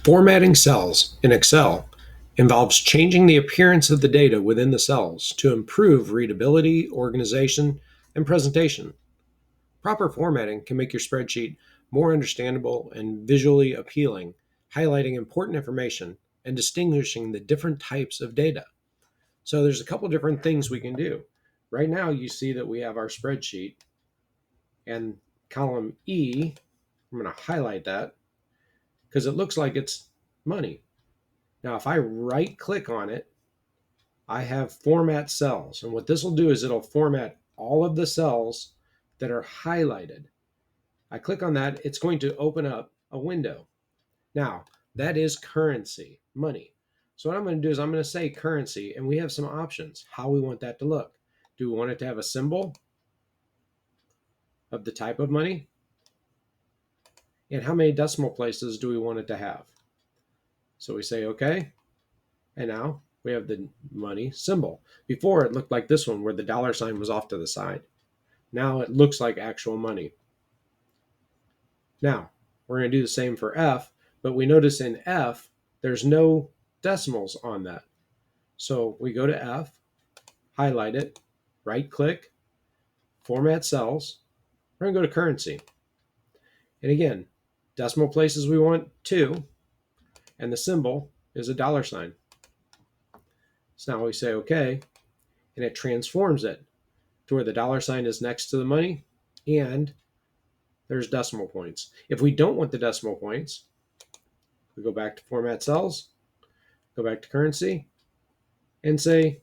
Formatting cells in Excel involves changing the appearance of the data within the cells to improve readability, organization, and presentation. Proper formatting can make your spreadsheet more understandable and visually appealing, highlighting important information and distinguishing the different types of data. So there's a couple different things we can do. Right now you see that we have our spreadsheet, and column E, I'm going to highlight that because it looks like it's money. Now, if I right click on it, I have format cells. And what this will do is it'll format all of the cells that are highlighted. I click on that, it's going to open up a window. Now, that is currency, money. So what I'm going to do is I'm going to say currency, and we have some options how we want that to look. Do we want it to have a symbol of the type of money? And how many decimal places do we want it to have? So we say okay, and now we have the money symbol. Before it looked like this one where the dollar sign was off to the side. Now it looks like actual money. Now we're going to do the same for F, but we notice in F there's no decimals on that. So we go to F, highlight it, right click, format cells. We're going to go to currency. And again, decimal places we want 2, and the symbol is a dollar sign. So now we say okay, and it transforms it to where the dollar sign is next to the money and there's decimal points. If we don't want the decimal points, we go back to format cells, go back to currency, and say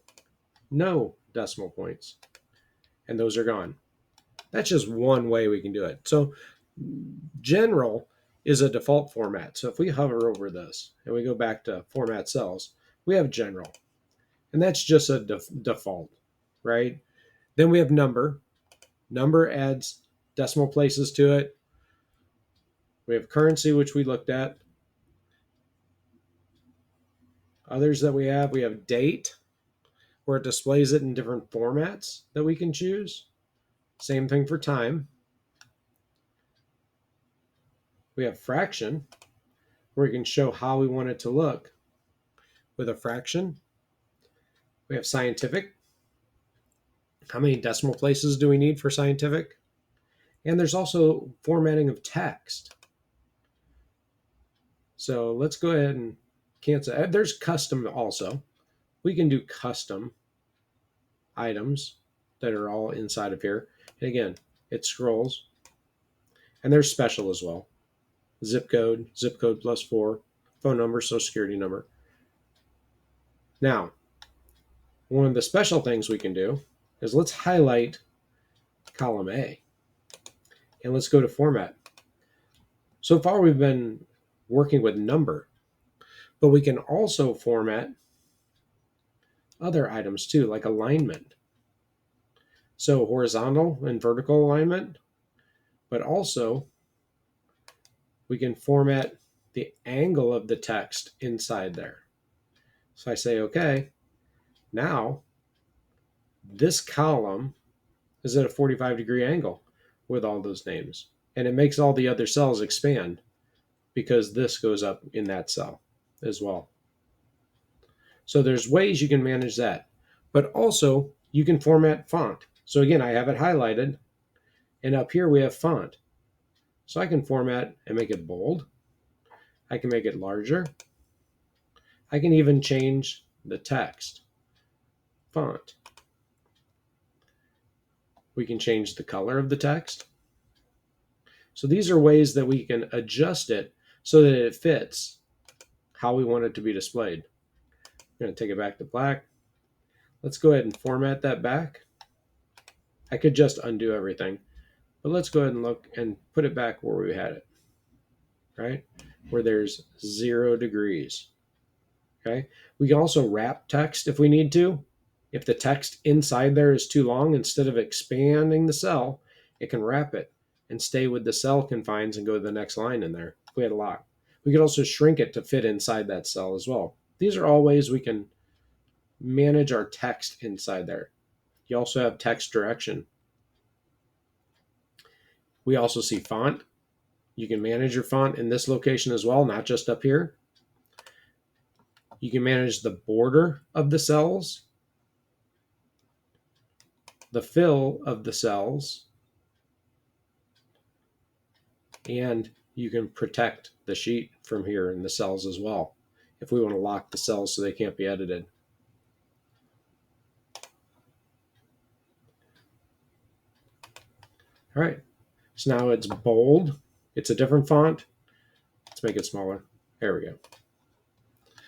no decimal points. And those are gone. That's just one way we can do it. So general is a default format. So if we hover over this and we go back to format cells, we have general. And that's just a default, right? Then we have number. Number adds decimal places to it. We have currency, which we looked at. Others that we have date, where it displays it in different formats that we can choose. Same thing for time. We have fraction, where we can show how we want it to look with a fraction. We have scientific. How many decimal places do we need for scientific? And there's also formatting of text. So let's go ahead and cancel. There's custom also. We can do custom items that are all inside of here. And again, it scrolls. And there's special as well. Zip code +4, phone number, social security number. Now, one of the special things we can do is let's highlight column A. And let's go to format. So far we've been working with number, but we can also format other items too, like alignment. So horizontal and vertical alignment, but also we can format the angle of the text inside there. So I say, okay, now this column is at a 45-degree angle with all those names. And it makes all the other cells expand because this goes up in that cell as well. So there's ways you can manage that. But also you can format font. So again, I have it highlighted, and up here we have font. So I can format and make it bold. I can make it larger. I can even change the text font. We can change the color of the text. So these are ways that we can adjust it so that it fits how we want it to be displayed. I'm going to take it back to black. Let's go ahead and format that back. I could just undo everything, but let's go ahead and look and put it back where we had it, right? Where there's 0 degrees. Okay. We can also wrap text if we need to. If the text inside there is too long, instead of expanding the cell, it can wrap it and stay with the cell confines and go to the next line in there if we had a lock. We could also shrink it to fit inside that cell as well. These are all ways we can manage our text inside there. You also have text direction. We also see font. You can manage your font in this location as well, not just up here. You can manage the border of the cells, the fill of the cells, and you can protect the sheet from here in the cells as well, if we want to lock the cells so they can't be edited. All right, so now it's bold. It's a different font. Let's make it smaller. There we go.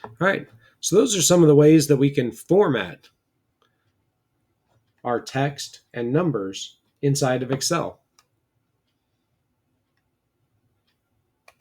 All right, so those are some of the ways that we can format our text and numbers inside of Excel.